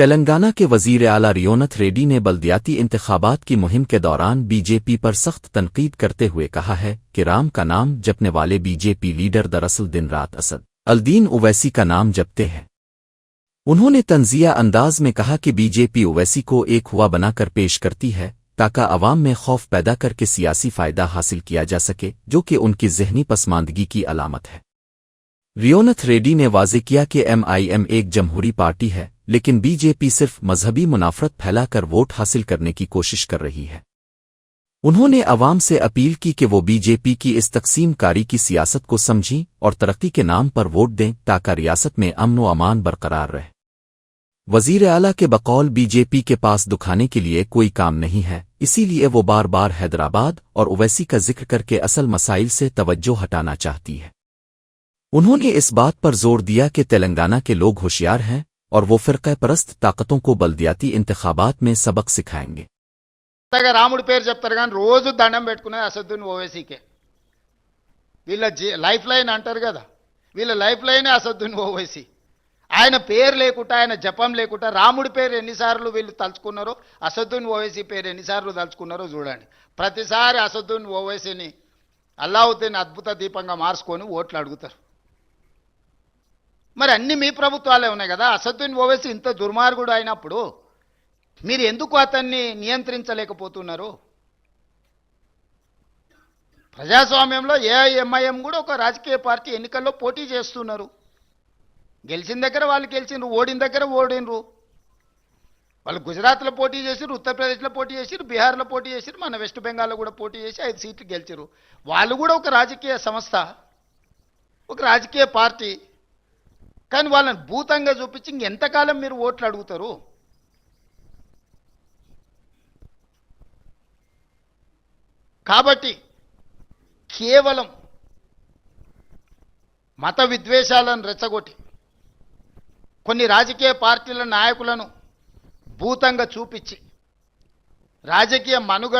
तेलंगाना के वज़ीर आला रियोनथ रेड्डी ने बल्दियाती इंतखाबात की मुहिम के दौरान बीजेपी पर सख्त तनकीद करते हुए कहा है कि राम का नाम जपने वाले बीजेपी लीडर दरअसल दिन रात असद अल्दीन ओवैसी का नाम जपते हैं। उन्होंने तंजिया अंदाज में कहा कि बीजेपी ओवैसी को एक हुआ बनाकर पेश करती है ताकि अवाम में खौफ पैदा करके सियासी फ़ायदा हासिल किया जा सके, जो कि उनकी ज़हनी पसमानदगी की अलामत है। रियोनथ रेड्डी ने वाज़ेह किया कि MIM एक जमहूरी पार्टी है, लेकिन बीजेपी सिर्फ मजहबी मुनाफरत फैलाकर वोट हासिल करने की कोशिश कर रही है। उन्होंने अवाम से अपील की कि वो बीजेपी की इस तकसीम कारी की सियासत को समझें और तरक्की के नाम पर वोट दें ताकि रियासत में अमन व अमान बरकरार रहे। वज़ीर आला के बकौल बीजेपी के पास दुखाने के लिए कोई काम नहीं है, इसीलिए वो बार बार हैदराबाद और ओवैसी का जिक्र करके असल मसाइल से तवज्जो हटाना चाहती है। उन्होंने इस बात पर जोर दिया कि तेलंगाना के लोग होशियार हैं और वो फ़िरक़ा परस्त ताकतों को बल्दियाती इंतखाबात में सबक सिखाएंगे। రాముడి పేరు చెప్తారు కానీ రోజు దండం పెట్టుకునేది అసదుద్దీన్ ఓవైసీకే. వీళ్ళ లైఫ్ లైన్ అంటారు కదా, వీళ్ళ లైఫ్ లైనే అసదుద్దీన్ ఓవైసీ. ఆయన పేరు లేకుండా, ఆయన జపం లేకుండా రాముడి పేరు ఎన్నిసార్లు వీళ్ళు తలుచుకున్నారో, అసదుద్దీన్ ఓవైసీ పేరు ఎన్నిసార్లు తలుచుకున్నారో చూడండి. ప్రతిసారి అసదుద్దీన్ ఓవైసీని అల్లావుద్దీన్ అద్భుత దీపంగా మార్చుకొని ఓట్లు అడుగుతారు. మరి అన్ని మీ ప్రభుత్వాలే ఉన్నాయి కదా. అసదుద్దీన్ ఓవైసీ ఇంత దుర్మార్గుడు అయినప్పుడు మీరు ఎందుకు అతన్ని నియంత్రించలేకపోతున్నారు? ప్రజాస్వామ్యంలో ఏఐఎంఐఎం కూడా ఒక రాజకీయ పార్టీ ఎన్నికల్లో పోటీ చేస్తున్నారు. గెలిచిన దగ్గర వాళ్ళు గెలిచినారు, ఓడిన దగ్గర ఓడినరు. వాళ్ళు గుజరాత్లో పోటీ చేసిరు, ఉత్తరప్రదేశ్లో పోటీ చేసిరు, బీహార్లో పోటీ చేసిరు, మన వెస్ట్ బెంగాల్లో కూడా పోటీ చేసి 5 సీట్లు గెలిచారు. వాళ్ళు కూడా ఒక రాజకీయ సంస్థ, ఒక రాజకీయ పార్టీ. కానీ వాళ్ళని భూతంగా చూపించి ఇంకెంతకాలం మీరు ఓట్లు అడుగుతారు? కాబట్టి కేవలం మత విద్వేషాలను రెచ్చగొట్టి కొన్ని రాజకీయ పార్టీల నాయకులను భూతంగా చూపించి రాజకీయ మనుగడ